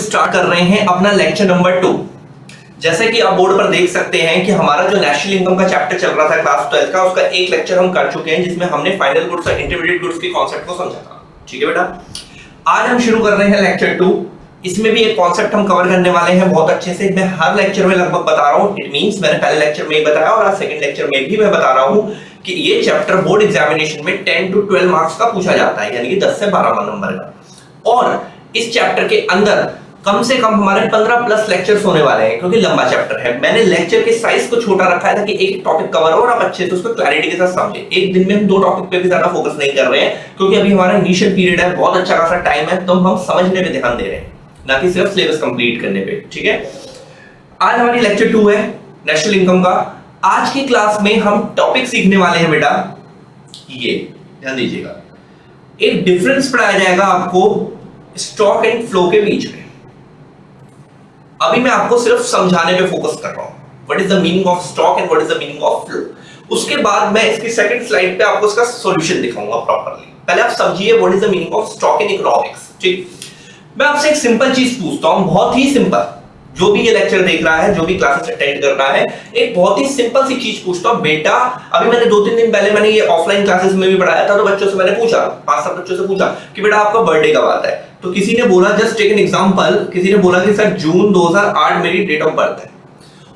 Start कर रहे हैं अपना लेक्चर नंबर 2। जैसे कि आप बोर्ड पर देख सकते हैं कि हमारा जो नेशनल इनकम का चैप्टर चल रहा था क्लास 12 का, उसका एक लेक्चर हम कर चुके हैं जिसमें हमने फाइनल गुड्स और इंटरमीडिएट गुड्स के कॉन्सेप्ट को समझा था। ठीक है बेटा, आज हम शुरू कर रहे हैं लेक्चर 2। इसमें भी एक कॉन्सेप्ट हम कवर करने वाले हैं बहुत अच्छे से। मैं हर लेक्चर में लगभग बता रहा हूं, इट मींस मैंने पहले लेक्चर में ही बताया और आज सेकंड लेक्चर में भी मैं बता रहा हूं कि ये चैप्टर बोर्ड एग्जामिनेशन में 10 to 12 मार्क्स का पूछा जाता है, यानी कि 10 से 12 नंबर का। और इस चैप्टर के अंदर कम से कम हमारे 15 प्लस लेक्चर्स होने वाले हैं, क्योंकि लंबा चैप्टर है। मैंने लेक्चर के साइज को छोटा रखा है ताकि एक टॉपिक कवर हो और आप अच्छे से उसको क्लैरिटी के साथ समझें। एक दिन में हम 2 टॉपिक पे भी ज्यादा फोकस नहीं कर रहे हैं, क्योंकि अभी हमारा इनिशियल पीरियड है, बहुत अच्छा खासा टाइम है, तो हम समझने पे ध्यान दे रहे हैं, ना कि सिर्फ सिलेबस कंप्लीट करने पे। ठीक है, आज हमारी लेक्चर 2 है नेशनल इनकम का। आज की क्लास में हम टॉपिक सीखने वाले हैं बेटा, ये ध्यान दीजिएगा, एक डिफरेंस पढ़ाया जाएगा आपको स्टॉक एंड फ्लो के बीच में। अभी मैं आपको सिर्फ समझाने पे फोकस कर रहा हूं, what is the meaning of stock and what is the meaning of flow. उसके बाद मैं इसकी सेकंड स्लाइड पे आपको इसका सॉल्यूशन दिखाऊंगा प्रॉपर्ली। पहले आप समझिए what is the meaning of stock in economics. ठीक, मैं आपसे एक सिंपल चीज पूछता हूं, बहुत ही सिंपल। जो भी ये लेक्चर देख रहा है, जो भी क्लासेस अटेंड कर रहा है, एक बहुत ही सिंपल सी चीज पूछता हूं बेटा। अभी मैंने 2-3 दिन पहले मैंने ये ऑफलाइन क्लासेस में भी पढ़ाया था, तो बच्चों से मैंने पूछा, 5-7 बच्चों से पूछा कि बेटा आपका बर्थडे कब आता है। तो किसी ने बोला, जस्ट टेक एन एग्जांपल, किसी ने बोला कि सर जून 2008 मेरी डेट ऑफ बर्थ है।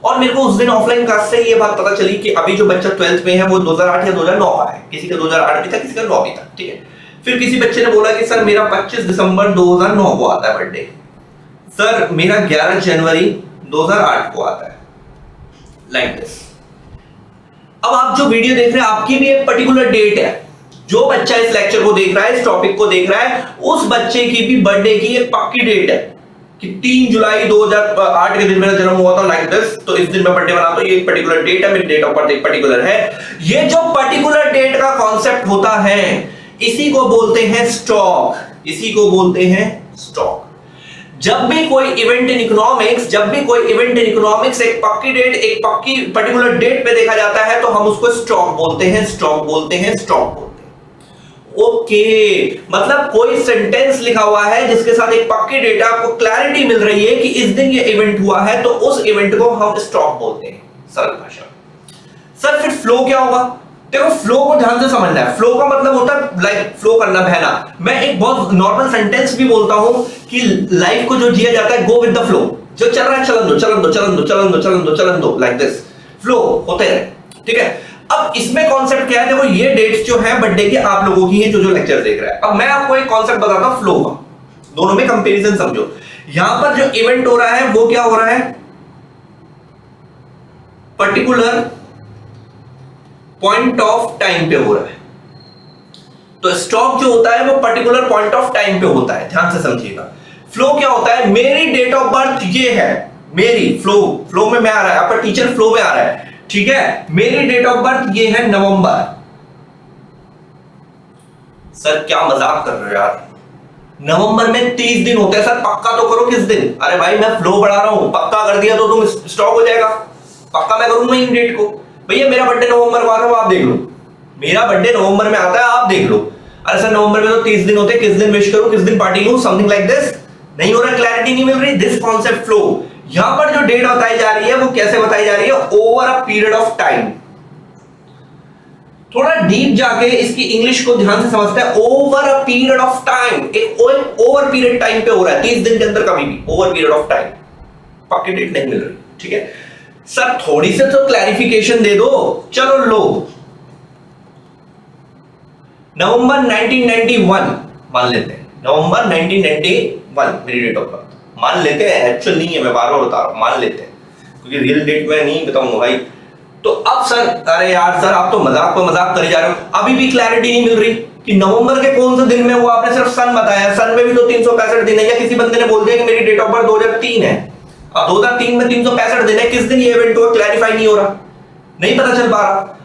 और मेरे को उस दिन ऑफलाइन क्लास से ये बात पता चली कि अभी जो बच्चा 12th में है वो 2008 या 2009 का है। किसी का 2008 भी था, किसी का 9 भी था। ठीक है, फिर किसी बच्चे ने बोला कि सर मेरा 25 दिसंबर 2009 को आता है बर्थडे। सर मेरा 11 जनवरी 2008 को आता है, लाइक दिस। अब आप जो वीडियो देख रहे हैं, आपकी भी एक पर्टिकुलर डेट है। जो बच्चा इस लेक्चर को देख रहा है, इस टॉपिक को देख रहा है, उस बच्चे की भी बर्थडे की एक पक्की डेट है कि 3 जुलाई 2008 के दिन मेरा जन्म हुआ था, लाइक दिस। तो इस दिन मैं बर्थडे मनाता हूं, ये एक पर्टिकुलर डेट है, मेरी डेट ऑफ बर्थ एक पर्टिकुलर है। ये जो पर्टिकुलर डेट का कॉन्सेप्ट होता है, इसी को बोलते हैं स्टॉक। इसी को बोलते हैं स्टॉक। जब भी कोई इवेंट इन इकोनॉमिक्स एक पक्की डेट, एक पक्की पर्टिकुलर डेट पे देखा जाता है, तो हम उसको स्टॉक बोलते हैं, स्टॉक बोलते हैं, स्टॉक बोलते हैं। ओके, मतलब कोई सेंटेंस लिखा हुआ है जिसके साथ एक पक्की डेट, आपको क्लैरिटी मिल रही है कि इस दिन ये इवेंट हुआ है, तो उस इवेंट को हम स्टॉक बोलते हैं, सरल भाषा। सर फिर फ्लो क्या होगा? देखो, फ्लो को ध्यान से समझना है। फ्लो का मतलब होता है लाइक फ्लो करना, बहना। मैं एक बहुत नॉर्मल सेंटेंस भी बोलता हूं कि लाइफ को जो जिया जाता है, गो विद द फ्लो। जो चल रहा है चलन दो, चलन दो, चलन दो, चलन दो, चलन दो, चलन दो, लाइक दिस। फ्लो होते रहे। ठीक है, अब इसमें कॉन्सेप्ट क्या है? देखो, ये डेट्स जो है बर्थडे की आप लोगों की हैं, जो लेक्चर देख रहा है। अब मैं आपको एक कॉन्सेप्ट बताता हूं फ्लो का, दोनों में कंपैरिजन समझो। यहां पर जो इवेंट हो रहा है वो क्या हो रहा है? पर्टिकुलर पॉइंट ऑफ टाइम पे हो रहा है। तो स्टॉक जो होता है वो पर्टिकुलर पॉइंट ऑफ टाइम पे होता है, ध्यान से समझिएगा। फ्लो क्या होता है? मेरी डेट ऑफ बर्थ ये है, मेरी फ्लो में मैं आ रहा है, आपका टीचर फ्लो में आ रहा है। ठीक है, मेरी डेट ऑफ बर्थ ये है नवंबर। सर क्या मजाक कर रहे हो यार, नवंबर में 30 दिन होते हैं। सर पक्का तो करो किस दिन। अरे भाई मैं फ्लो बढ़ा रहा हूं, पक्का कर दिया तो तुम स्टॉक हो जाएगा। पक्का मैं करूंगा इन डेट को। भैया मेरा बर्थडे नवंबर में आता है, आप देख लो। मेरा बर्थडे नवंबर में आता है, आप देख लो। अरे सर नवंबर में तो 30 दिन होते हैं, किस दिन विश करूं, किस दिन पार्टी लूं, समथिंग लाइक दिस। नहीं हो रहा, क्लैरिटी नहीं मिल रही। This concept flow. यहां पर जो डेट बताई जा रही है वो कैसे बताई जा रही है? Over a period of time. थोड़ा डीप जाके इसकी इंग्लिश को ध्यान से समझते हैं। Over a period of time, एक ओवर पीरियड टाइम पे हो रहा है, 30 दिन के अंदर कभी भी ओवर पीरियड ऑफ टाइम। पक्की डेट नहीं मिल रही। ठीक है सर, थोड़ी से तो क्लैरिफिकेशन दे दो। चलो लो, नवंबर 1991 मान लेते हैं। नवंबर 1991 मेरी डेट ऑफ बर्थ मान लेते हैं। एक्चुअल नहीं है, मैं बार बार बता रहा हूं, मान लेते हैं, क्योंकि रियल डेट मैं नहीं बताऊंगा भाई। तो अब सर, अरे यार सर आप तो मजाक पर मजाक करे जा रहे हो। अभी भी क्लैरिटी नहीं मिल रही कि नवंबर के कौन से दिन में हुआ। आपने सिर्फ सन बताया, सन में भी तो 365 दिन है। या किसी बंदे ने बोल दिया कि मेरी डेट ऑफ बर्थ 2003 है। अब 2003 में 365 दिन है, किस दिन ये इवेंट हुआ क्लैरिफाई नहीं हो रहा, नहीं पता चल पा रहा।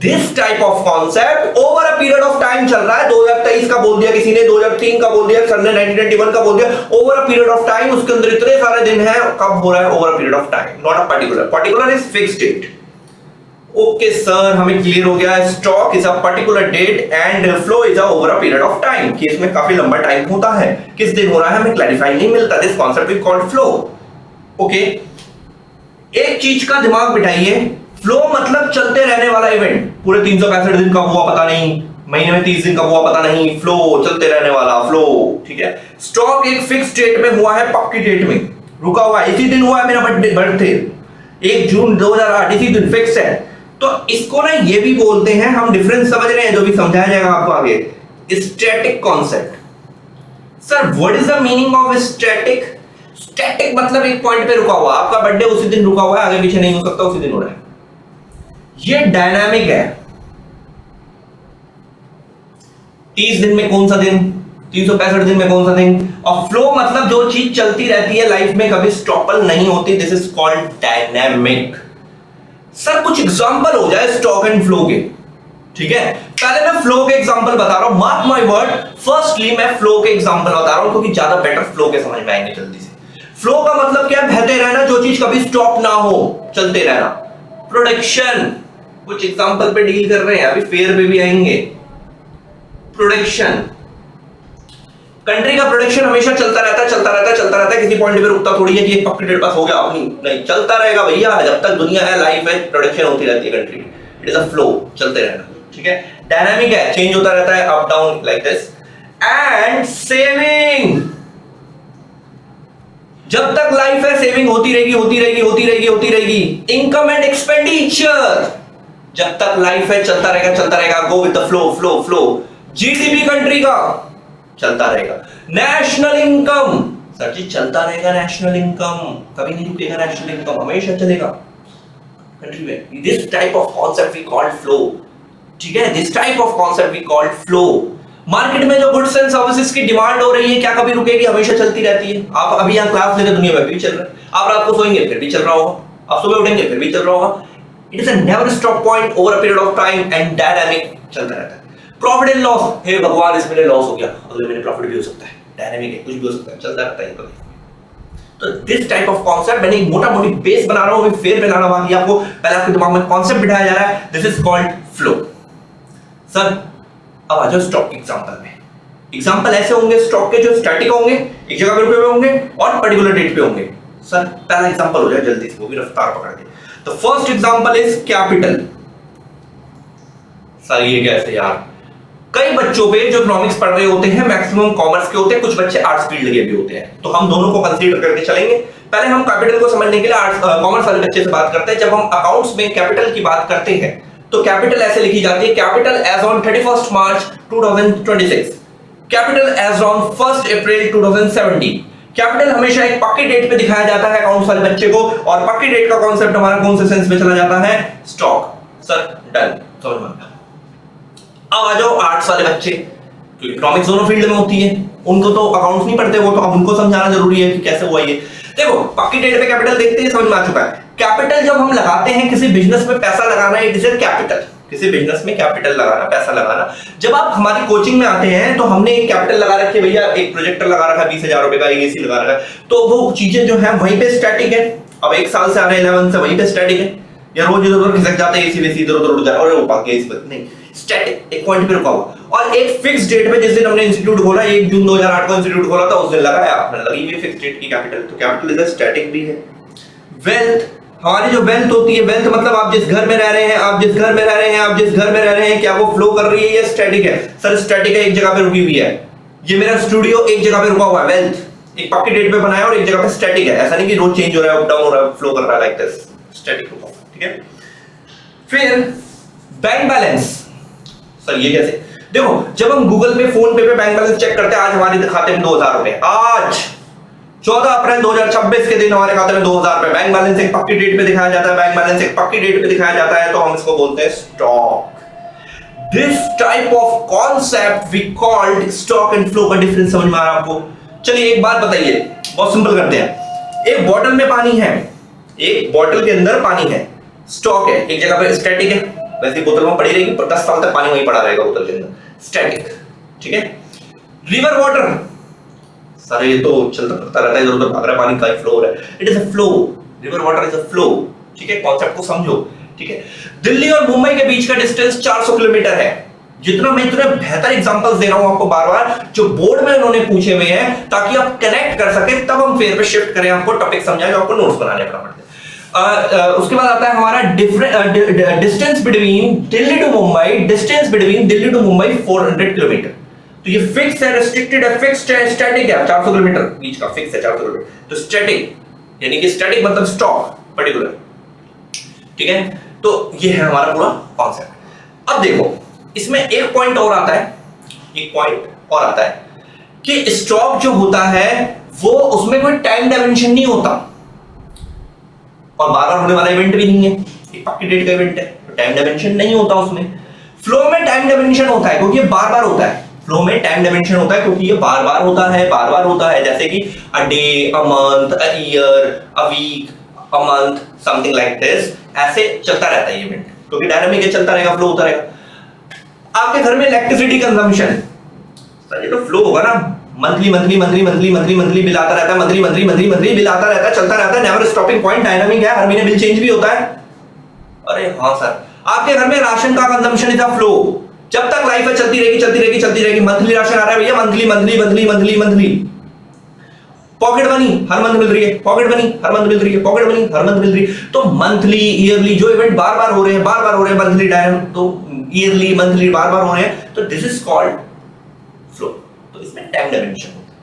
This type of concept over a period of time चल रहा है। 2023 का बोल दिया किसी ने, 2003 का बोल दिया, सर ने 1991 का बोल दिया। Over a period of time, उसके अंदर इतने सारे दिन हैं। कब हो रहा है? Over a period of time, not a particular. Particular is fixed date. Okay sir, हमें क्लियर हो गया। Stock is a particular date and flow is over a period of time, कि इसमें काफी लंबा टाइम होता है, किस दिन हो रहा है हमें क्लैरिफाई नहीं मिलता। This concept is called flow. Okay, एक चीज का दिमाग बिठाइए, फ्लो मतलब चलते रहने वाला इवेंट। पूरे 365 दिन का हुआ पता नहीं, महीने में 30 दिन का हुआ पता नहीं, फ्लो चलते रहने वाला फ्लो। ठीक है, स्टॉक एक फिक्स डेट में हुआ है, पक्की डेट में रुका हुआ है। इसी दिन हुआ है मेरा बर्थडे 1 जून 2008, इसी दिन फिक्स है। तो इसको ना ये भी बोलते हैं, हम डिफरेंस समझ रहे हैं जो भी समझाया जाएगा आपको आगे, static concept. Sir what is the meaning of static? Static मतलब एक पॉइंट पे रुका हुआ, आपका बर्थडे उसी दिन रुका हुआ है, आगे पीछे नहीं हो सकता, उसी दिन हो रहा है। ये डायनामिक है। 30 दिन में कौन सा दिन, 365 दिन में कौन सा दिन। और फ्लो मतलब जो चीज चलती रहती है लाइफ में, कभी स्टॉपल नहीं होती, this is called dynamic. Sir कुछ एग्जांपल हो जाए स्टॉक एंड फ्लो के। ठीक है, पहले मैं फ्लो के एग्जांपल बता रहा हूं, मार्क माय वर्ड। फर्स्टली मैं फ्लो के एग्जांपल बता रहा हूं क्योंकि ज्यादा बेटर फ्लो के समझ में आएंगे जल्दी से। फ्लो का मतलब क्या है? बहते रहना, जो चीज कभी स्टॉप ना हो, चलते रहना। प्रोडक्शन, कुछ एग्जांपल पे डील कर रहे हैं, अभी फेयर पे भी आएंगे। प्रोडक्शन, कंट्री का प्रोडक्शन हमेशा चलता रहता है, चलता रहता है, चलता रहता है, किसी पॉइंट पे रुकता थोड़ी है कि एक पक्की डेट पास हो गया, अपनी नहीं, चलता रहेगा भैया, जब तक दुनिया है, लाइफ है, प्रोडक्शन होती रहती है कंट्री की। इट इज अ फ्लो, चलते रहना। ठीक है, डायनामिक है, चेंज होता रहता है, up down like this. And saving, जब तक लाइफ है सेविंग होती रहेगी, होती रहेगी, होती रहेगी, होती रहेगी। इनकम एंड एक्सपेंडिचर, जब तक लाइफ है चलता रहेगा, चलता रहेगा, go with the flow, flow flow. GDP country का चलता रहेगा। नेशनल इनकम, सर जी चलता रहेगा नेशनल इनकम, कभी नहीं रुकेगा नेशनल इनकम, हमेशा चलेगा कंट्री में। This type of concept we called flow. ठीक है, this type of concept we called flow. Market में जो गुड्स एंड सर्विसेज की डिमांड हो रही है, क्या कभी रुकेगी? हमेशा चलती रहती है। आप अभी यहाँ क्लास लेते, दुनिया में भी चल रहा है। आप रात को सोएंगे फिर भी चल रहा होगा, आप सुबह उठेंगे फिर भी चल रहा होगा। It is a never stop point over a period of time and dynamic, चलता रहता है। प्रॉफिट एंड लॉस, हे भगवान इस महीने लॉस हो गया, अगले महीने प्रॉफिट भी हो सकता है, डायनामिक है, कुछ भी हो सकता है, चलता रहता है कभी। तो दिस टाइप ऑफ कॉन्सेप्ट, मैंने एक मोटा मोटी बेस बना रहा हूं, अभी फेर बनाना बाकी आपको, पहले आपके दिमाग में कॉन्सेप्ट बिठाया जा रहा है। This is called flow. Sir अब आ जाओ स्टॉक के एग्जांपल में। एग्जांपल ऐसे होंगे स्टॉक के जो स्टैटिक होंगे, एक जगह पे रुके हुए होंगे और पर्टिकुलर डेट पे होंगे। सर पहला एग्जांपल हो जाए जल्दी से, वो भी रफ्तार पकड़ के। तो first example is capital. Sir ये कैसे यार? कई बच्चों पे जो इकोनॉमिक्स पढ़ रहे होते हैं, मैक्सिमम कॉमर्स के होते हैं, कुछ बच्चे आर्ट्स फील्ड के भी होते हैं, तो हम दोनों को कंसीडर करके चलेंगे। पहले हम कैपिटल को समझने के लिए कॉमर्स वाले बच्चे से बात करते हैं। जब हम अकाउंट्स में कैपिटल की बात करते हैं तो कैपिटल ऐसे लिखी जाती है, capital as on 31 March 2026, capital as on 1 April 2017। Capital हमेशा एक पक्की डेट पे दिखाया जाता है अकाउंट्स वाले बच्चे को, और पक्की डेट का कॉन्सेप्ट हमारा कौन से सेंस में चला जाता है? स्टॉक। सर डन, समझ में आया। अब आ जाओ आर्ट्स वाले बच्चे, क्योंकि इकोनॉमिक्स दोनों फील्ड में होती है, उनको तो अकाउंट्स नहीं पढ़ते, वो तो अब उनको समझाना जरूरी है कि कैसे हुआ ये। देखो पक्की डेट पे कैपिटल देखते हैं, समझ में आ चुका है। कैपिटल जब हम लगाते हैं, किसी बिजनेस में पैसा लगाना, इट इज कैपिटल। किसी बिजनेस में कैपिटल लगाना, पैसा लगाना। जब आप हमारी कोचिंग में आते हैं तो हमने एक कैपिटल लगा रखी है भैया, एक प्रोजेक्टर लगा रखा है 20,000 रुपए का, एक एसी लगा रखा है, तो वो चीजें जो है वहीं पे स्टैटिक है। अब 1 साल से आ रहे हैं 11 से, वहीं पे स्टैटिक है, या रोज इधर उधर खिसक जाते हैं, एसी वेसी इधर उधर उड़ जाए, और वो पाके इस पर नहीं, स्टैटिक एक पॉइंट पे रुका हुआ। और एक फिक्स डेट पे, जिस दिन हमने इंस्टीट्यूट खोला, 1 जून 2008 को इंस्टीट्यूट खोला था, उस दिन लगाया आपने, लगी हुई फिक्स डेट की कैपिटल, तो कैपिटल इज स्टैटिक भी है। वेल्थ, हमारी जो वेल्थ होती है, वेल्थ मतलब आप जिस घर में रह रहे हैं, आप जिस घर में रह रहे हैं, आप जिस घर में रह रहे हैं, क्या वो फ्लो कर रही है या स्टैटिक है? सर स्टैटिक है, एक जगह पे रुकी हुई है। ये मेरा स्टूडियो एक जगह पे रुका हुआ है, वेल्थ एक पक्की डेट पे बनाया और एक जगह पे स्टैटिक है, ऐसा नहीं कि रोज चेंज हो रहा है, अप डाउन हो रहा है, फ्लो कर रहा है, लाइक दिस, स्टैटिक रुका हुआ। ठीक है, फिर बैंक बैलेंस। सर ये कैसे? देखो जब हम गूगल पे, फोन पे बैंक बैलेंस चेक करते हैं, आज हमारे खाते में 2000 रुपए, आज 14 अप्रैल 2026 के दिन हमारे खाते में 2000 रुपए, बैंक बैलेंस एक पक्की डेट पे दिखाया जाता है, बैंक बैलेंस एक पक्की डेट पे दिखाया जाता है, तो हम इसको बोलते हैं stock. This type of concept we called stock and flow. का डिफरेंस समझ में आ रहा है आपको? चलिए एक बात बताइए, बहुत सिंपल करते हैं। एक बॉटल में पानी है, एक बॉटल के अंदर पानी है, स्टॉक है, एक जगह पे स्टैटिक है, वैसे बोतल में पड़ी रहेगी, पर 10 साल तक पानी वहीं पड़ा रहेगा बोतल के अंदर, स्टैटिक। ठीक है, रिवर वाटर, सर ये तो चलता फिरता रहता है, इधर उधर भाग रहा है पानी, का फ्लो हो रहा है, it is a flow, river water is a flow. ठीक है, कॉन्सेप्ट को समझो। ठीक है। दिल्ली और मुंबई के बीच का डिस्टेंस 400 किलोमीटर है। जितना मैं इतने बेहतर एग्जांपल्स दे रहा हूं आपको बार बार, जो बोर्ड में उन्होंने पूछे हुए हैं, ताकि आप कनेक्ट कर सके, तब हम फेयर पे शिफ्ट करें, आपको टॉपिक समझाएं जो आपको नोट्स बनाने पड़ते हैं। उसके बाद आता है हमारा distance between Delhi to Mumbai, distance between Delhi to Mumbai 400 kilometre. तो ये फिक्स है, रेस्ट्रिक्टेड है, फिक्स्ड है, स्टैटिक है, 400 किलोमीटर बीच का फिक्स है 400 किलोमीटर। तो स्टैटिक यानी कि स्टैटिक मतलब स्टॉप पर्टिकुलर, ठीक है। तो ये है हमारा पूरा कॉन्सेप्ट। अब देखो इसमें एक पॉइंट और आता है, एक पॉइंट और आता है कि स्टॉप जो होता है वो उसमें कोई टाइम डायमेंशन नहीं होता और बार बार होने वाला इवेंट भी नहीं है, एक पक्की डेट का इवेंट है, तो टाइम डायमेंशन नहीं होता उसमें। फ्लो में टाइम डायमेंशन होता है क्योंकि ये बार बार होता है। फ्लो में टाइम डायमेंशन होता है क्योंकि ये बार बार होता है, बार बार होता है, जैसे कि a day, a month, a year, a week, a month, something like this. ऐसे चलता रहता है इवेंट क्योंकि डायनामिक है, चलता रहेगा, फ्लो होता रहेगा। आपके घर में इलेक्ट्रिसिटी कंजम्पशन, सर ये तो फ्लो होगा ना, monthly monthly monthly monthly monthly monthly bill आता रहता है, monthly monthly monthly monthly bill आता रहता है, चलता रहता है, नेवर स्टॉपिंग पॉइंट, डायनामिक है, हर महीने बिल चेंज भी होता है। अरे हाँ सर, आपके घर में राशन का कंजम्पशन इज अ फ्लो, जब तक लाइफ है चलती रहेगी चलती रहेगी चलती रहेगी। मंथली राशन आ रहा है भैया, monthly monthly monthly monthly monthly. Pocket money हर मंथ मिल रही है, पॉकेट मनी हर मंथ मिल रही है, पॉकेट मनी हर मंथ मिल रही है। तो मंथली ईयरली जो इवेंट बार बार हो रहे हैं, बार बार हो रहे हैं, मंथली डायनामिक, तो ईयरली मंथली बार बार हो रहे हैं, तो दिस इज कॉल्ड फ्लो। तो इसमें टाइम डायमेंशन होता है।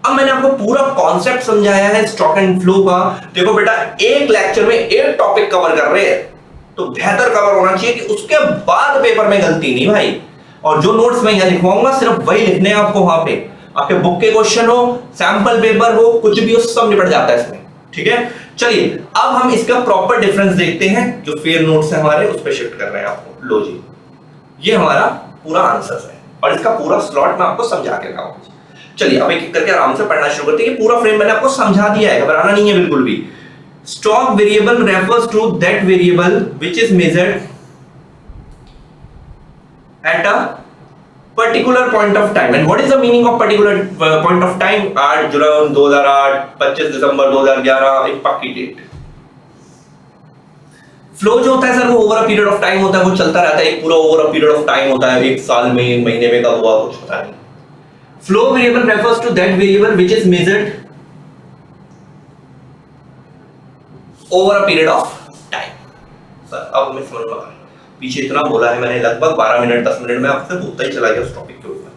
अब मैंने आपको पूरा कॉन्सेप्ट समझाया है स्टॉक एंड फ्लो का। देखो बेटा, एक लेक्चर में एक टॉपिक कवर कर रहे हैं तो बेहतर कवर होना चाहिए कि उसके बाद पेपर में गलती नहीं भाई। और जो नोट्स मैं यहां लिखवाऊंगा सिर्फ वही लिखने हैं आपको, वहां पे आपके बुक के क्वेश्चन हो, सैंपल पेपर हो, कुछ भी हो, सब निपट जाता है इसमें, ठीक है। चलिए अब हम इसका प्रॉपर डिफरेंस देखते हैं, जो फेयर नोट्स है हमारे उस पर शिफ्ट कर रहे हैं आपको। लो जी, ये हमारा पूरा आंसर है और इसका पूरा स्लॉट मैं आपको समझा के लाऊंगा। चलिए अब एक एक करके आराम से पढ़ना शुरू करते हैं। ये पूरा फ्रेम मैंने आपको समझा दिया है, घबराना नहीं है बिल्कुल भी। Stock variable refers to that variable which is measured at a particular point of time. And what is the meaning of particular point of time? 8 जुलाई 2008, 25 दिसंबर 2011, एक पक्की डेट। फ्लो जो होता है सर वो over a period of time होता है, वो चलता रहता है, एक पूरा over a period of time होता है, एक साल में, एक महीने में कब हुआ कुछ पता नहीं। Flow variable refers to that variable which is measured over a period of time. Sir अब मैं समझ में आ रहा है, पीछे इतना बोला है मैंने, लगभग 12 मिनट 10 मिनट में आपसे बोलता ही चला गया उस टॉपिक के ऊपर।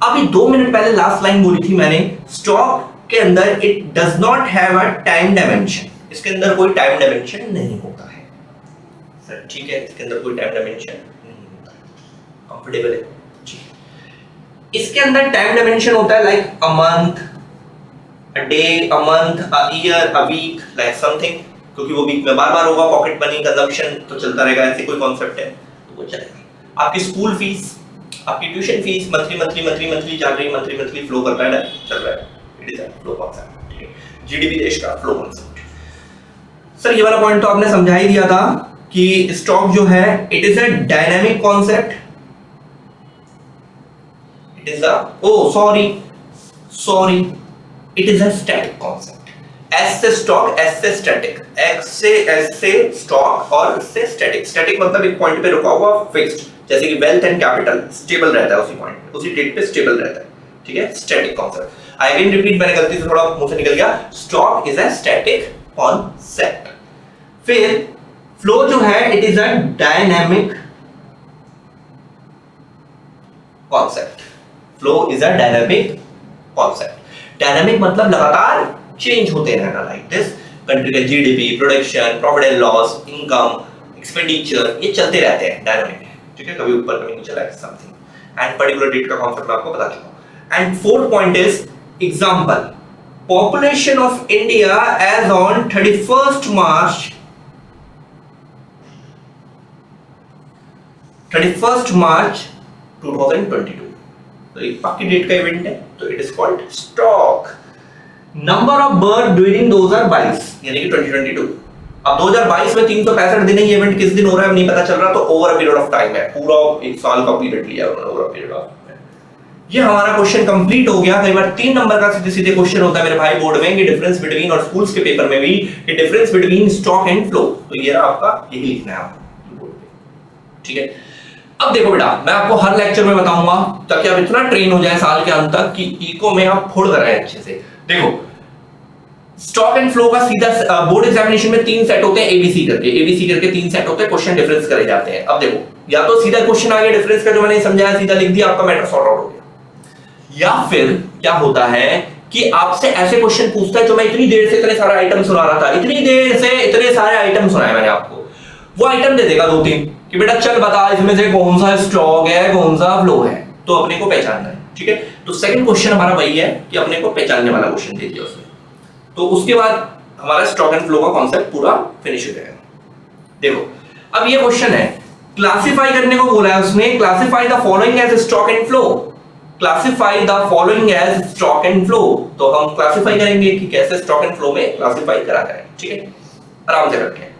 अभी 2 मिनट पहले लास्ट लाइन बोली थी मैंने, स्टॉक के अंदर it does not have a time dimension. इसके अंदर कोई टाइम डायमेंशन नहीं होता है सर, ठीक है, इसके अंदर कोई टाइम डायमेंशन नहीं होता है। कंफर्टेबल है जी। इसके अंदर टाइम डायमेंशन होता है like a month, a day, a month, a year, a week, like something, क्योंकि वो वीक में बार बार होगा, पॉकेट मनी कंजम्पशन तो चलता रहेगा, ऐसे कोई कॉन्सेप्ट है तो वो चलेगा। आपकी स्कूल फीस, आपकी tuition fees monthly monthly monthly monthly चल रही है, मंथली मंथली फ्लो कर रहा है, चल रहा है, it is a flow concept, ठीक है। जीडीपी देश का फ्लो कॉन्सेप्ट। सर ये वाला पॉइंट तो आपने समझा ही दिया था कि स्टॉक जो है it is a dynamic concept, it is a sorry it is a static concept. S से स्टॉक, एस से स्टैटिक, एक्स से एस से स्टॉक और से स्टैटिक। स्टैटिक मतलब एक पॉइंट पे रुका हुआ फिक्स्ड, जैसे कि वेल्थ एंड कैपिटल स्टेबल रहता है उसी पॉइंट पे, उसी डेट पे स्टेबल रहता है, ठीक है, static concept. I again repeat, मैंने गलती से थोड़ा मुंह से निकल गया, stock is a static concept. फिर फ्लो जो है it is a dynamic concept. Flow is a dynamic concept. Dynamic मतलब लगातार चेंज होते रहना, लाइक दिस कंट्री का GDP, production, profit and loss, income, expenditure, ये चलते रहते हैं, डायनामिक है, ठीक है, कभी ऊपर कभी नीचे, like something. And particular date का कांसेप्ट मैं आपको बता चुका हूं। And fourth point is example, population of India as on 31st March 2022, तो एक पक्की डेट का इवेंट है, तो it is called stock. Number of birth during 2022 यानी कि 2022। अब 2022 में 365 दिन है, ये इवेंट किस दिन हो रहा है नहीं पता चल रहा, तो over a period of time है, पूरा एक साल का पीरियड लिया उन्होंने, ओवर अ पीरियड ऑफ ये हमारा क्वेश्चन कंप्लीट हो गया। कई बार 3 नंबर का सीधे सीधे क्वेश्चन होता है मेरे भाई बोर्ड में कि डिफरेंस बिटवीन, और स्कूल्स के पेपर में भी कि difference between stock and flow. तो ये रहा आपका, यही लिखना है आपको बोर्ड पे, ठीक है। अब देखो बेटा, मैं आपको हर लेक्चर में बताऊंगा ताकि आप इतना ट्रेन हो जाए साल के अंत तक कि इको में आप फोड़ कर आए अच्छे से। देखो स्टॉक एंड फ्लो का सीधा बोर्ड एग्जामिनेशन में 3 सेट होते हैं, एबीसी करके 3 सेट होते हैं, क्वेश्चन डिफरेंस करे जाते हैं। अब देखो, या तो सीधा क्वेश्चन आ गया डिफरेंस का जो मैंने समझाया, सीधा लिख दिया, आपका मैटर सॉर्ट आउट हो गया। या फिर क्या होता है कि आपसे ऐसे क्वेश्चन पूछता है जो मैं इतनी देर से इतने सारे आइटम सुना रहा था, इतनी देर से इतने सारे आइटम सुनाए मैंने आपको, वो आइटम दे देगा 2-3 कि बेटा चल बता इसमें से कौन सा स्टॉक है कौन सा फ्लो है, तो अपने को पहचानना है, ठीक है। तो सेकंड क्वेश्चन हमारा वही है कि अपने को पहचानने वाला क्वेश्चन दे दिया उसने, तो उसके बाद हमारा स्टॉक एंड फ्लो का कॉन्सेप्ट पूरा फिनिश हो जाएगा। देखो अब ये क्वेश्चन है, क्लासिफाई करने को बोला है उसने, classify the following as stock and flow, classify the following as stock and flow. तो हम क्लासिफाई करेंगे कि कैसे स्टॉक एंड फ्लो में क्लासिफाई करा जाए, ठीक है, आराम से करके।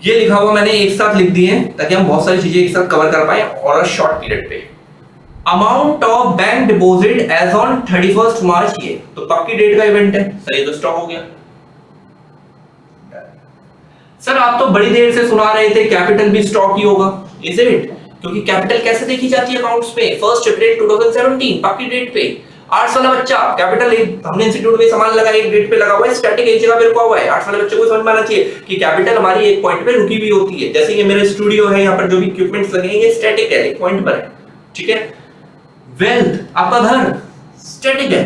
ये लिखा हुआ मैंने एक साथ लिख दिए ताकि हम बहुत सारी चीजें एक साथ कवर कर पाए और अ शॉर्ट पीरियड पे। Amount of bank deposit as on 31 March, ये तो पक्की डेट का इवेंट है सर, ये तो स्टॉक हो गया। सर आप तो बड़ी देर से सुना रहे थे कैपिटल भी स्टॉक ही होगा, इज इट? क्योंकि कैपिटल कैसे देखी जाती है अकाउंट्स पे, 1 अप्रैल 2017 पक्की डेट पे। 8 साल बच्चा कैपिटल हमने इंस्टीट्यूट में सामान लगा एक डेट पे लगा हुआ है, स्टैटिक एक जगह पे रुका हुआ है। 8 साल बच्चे को समझ में आना चाहिए कि कैपिटल हमारी एक पॉइंट पे रुकी हुई होती है। जैसे ये मेरे स्टूडियो है, यहाँ पर जो भी इक्विपमेंट्स लगे हैं ये स्टैटिक है, एक पॉइंट पर है, ठीक है। वेल्थ आपका घर स्टैटिक है,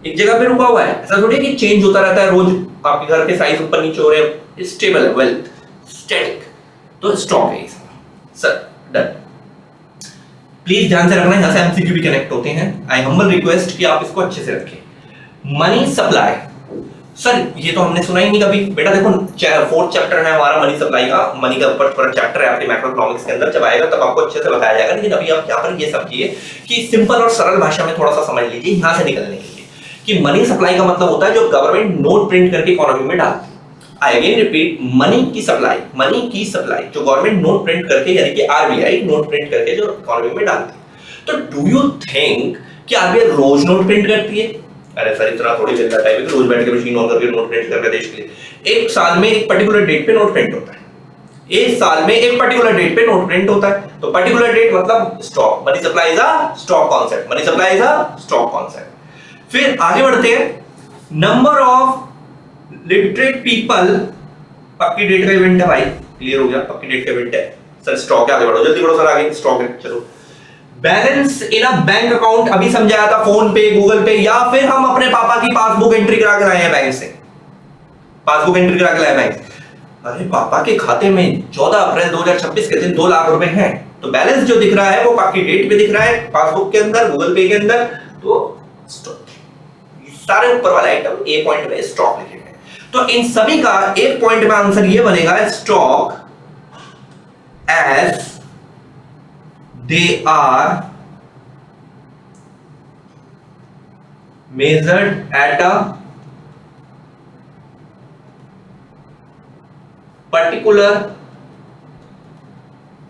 एक जगह पे रुका हुआ है, ऐसा थोड़ी है कि चेंज होता रहता है रोज, आपके घर के साइज ऊपर नीचे हो रहे हैं, स्टेबल है वेल्थ, स्टैटिक, तो स्टॉक है सर। डन, प्लीज ध्यान से रखना, यहां से एमसीक्यू भी कनेक्ट होते हैं। आई हम्बल रिक्वेस्ट कि आप इसको अच्छे से रखें। मनी सप्लाई, सर ये तो हमने सुना ही नहीं कभी बेटा। देखो 4th चैप्टर है हमारा मनी सप्लाई का, मनी का ऊपर पूरा चैप्टर है आपके मैक्रोइकोनॉमिक्स के अंदर, जब आएगा तब आपको अच्छे से बताया जाएगा। लेकिन अभी आप यहाँ पर ये समझिए कि सिंपल और सरल भाषा में थोड़ा सा समझ लीजिए यहाँ से निकलने के लिए कि मनी सप्लाई का मतलब होता है जो गवर्नमेंट नोट प्रिंट करके इकोनॉमी में डालती है। आई अगेन रिपीट, मनी की सप्लाई जो गवर्नमेंट नोट प्रिंट करके, यानी कि आरबीआई नोट प्रिंट करके जो इकोनॉमी में डालती है। तो डू यू थिंक कि आरबीआई रोज नोट प्रिंट करती है? अरे सर इतना थोड़ी देर का टाइम है कि रोज बैठ के मशीन ऑन करके नोट प्रिंट करके देश के लिए। एक साल में एक पर्टिकुलर डेट पे नोट प्रिंट होता है, एक साल में एक पर्टिकुलर डेट पे नोट प्रिंट होता है। तो पर्टिकुलर डेट मतलब stock, money supply is a stock concept, money supply is a stock concept. फिर आगे बढ़ते हैं, नंबर ऑफ लिटरेट पीपल, पक्की डेट का इवेंट है भाई, क्लियर हो गया, पक्की डेट का इवेंट है सर, स्टॉक है, आगे बढ़ो, जल्दी बढ़ो सर, आगे स्टॉक है, चलो। Balance in a bank account, अभी समझाया था, फोन पे, गूगल पे, या फिर हम अपने पापा की पासबुक एंट्री करा के लाए हैं बैंक से, पासबुक एंट्री करा के लाए बैंक। अरे पापा के खाते में 14 अप्रैल 2026 के दिन 2 लाख रुपए हैं, तो बैलेंस जो दिख रहा है वो पक्की डेट पे दिख रहा है, पासबुक के अंदर, गूगल पे के अंदर, तो स्टॉक। सारे ऊपर वाले आइटम ए पॉइंट में स्टॉक लिखे गए, तो इन सभी का एक पॉइंट में आंसर ये बनेगा, stock as they are measured at a particular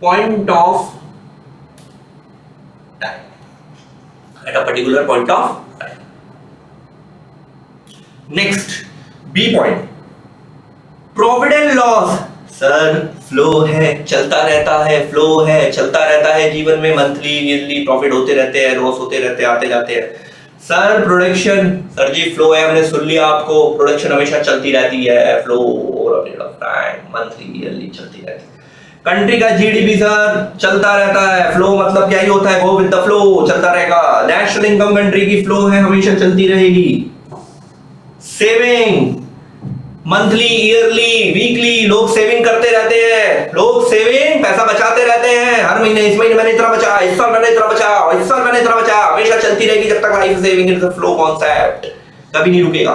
point of time, at a particular point of time. Next, B point, provident loss, sir flow है, चलता रहता है, फ्लो है, चलता रहता है जीवन में, मंथली ईयरली प्रॉफिट होते रहते हैं, लॉस होते रहते हैं, आते जाते हैं। सर प्रोडक्शन, सर जी फ्लो है, हमने सुन लिया आपको, प्रोडक्शन हमेशा चलती रहती है, flow over a period of time, monthly yearly चलती रहती है। कंट्री का जीडीपी सर चलता रहता है, फ्लो मतलब क्या ही होता है, गो विद द फ्लो, चलता रहेगा। नेशनल इनकम कंट्री की फ्लो है, हमेशा चलती रहेगी। सेविंग, मंथली ईयरली वीकली लोग सेविंग करते रहते हैं, लोग सेविंग पैसा बचाते रहते हैं, हर महीने, इस महीने मैंने इतना बचा, इस साल मैंने इतना बचा, इस साल मैंने इतना बचा, हमेशा चलती रहेगी जब तक life saving is a flow concept, कभी नहीं रुकेगा।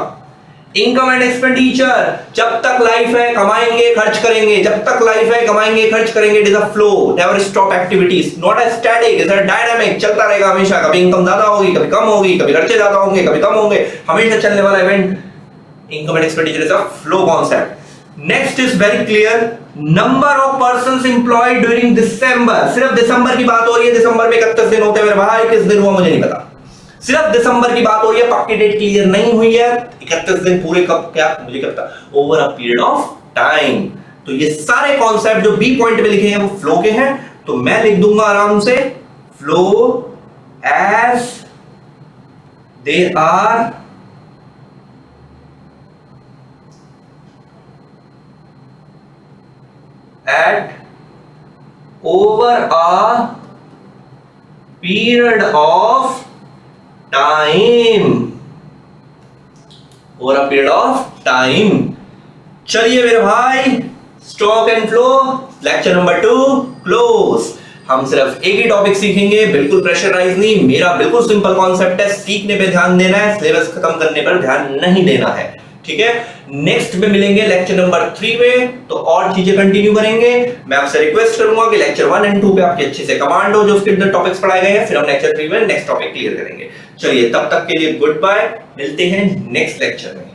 इनकम एंड एक्सपेंडिचर, जब तक लाइफ है कमाएंगे खर्च करेंगे, जब तक लाइफ है कमाएंगे खर्च करेंगे, it is a flow, never stop activities, not a static, is a dynamic, चलता रहेगा हमेशा, कभी इनकम ज्यादा होगी, कभी कम होगी, कभी खर्चे ज्यादा होंगे, कभी कम होंगे, हमेशा चलने वाला event. Income and expenditure is a flow concept. Next is very clear. Number of persons employed during December. सिर्फ दिसंबर की बात हो रही है, दिसंबर में 31 दिन होते हैं मेरे भाई, किस दिन हुआ मुझे नहीं पता। सिर्फ दिसंबर की बात हो रही है, पक्की डेट क्लियर नहीं हुई है, 31 दिन पूरे कब, क्या मुझे क्या पता, over a period of time. तो ये सारे कॉन्सेप्ट जो बी पॉइंट पे लिखे हैं वो फ्लो के हैं, तो मैं लिख दूंगा आराम से flow as they are at over a period of time, over a period of time। चलिए मेरे भाई, stock and flow lecture number 2 close. हम सिर्फ एक ही टॉपिक सीखेंगे, बिल्कुल प्रेशराइज नहीं, मेरा बिल्कुल सिंपल कॉन्सेप्ट है, सीखने पे ध्यान देना है, सिलेबस खत्म करने पर ध्यान नहीं देना है, ठीक है। नेक्स्ट में मिलेंगे लेक्चर नंबर 3 में, तो और चीजें कंटिन्यू करेंगे। मैं आपसे रिक्वेस्ट करूंगा कि लेक्चर 1 एंड 2 पे आपके अच्छे से कमांड हो, जो उसके अंदर टॉपिक्स पढ़ाए गए हैं, फिर हम लेक्चर 3 में नेक्स्ट टॉपिक क्लियर करेंगे। चलिए तब तक के लिए गुड बाय, मिलते हैं नेक्स्ट लेक्चर में।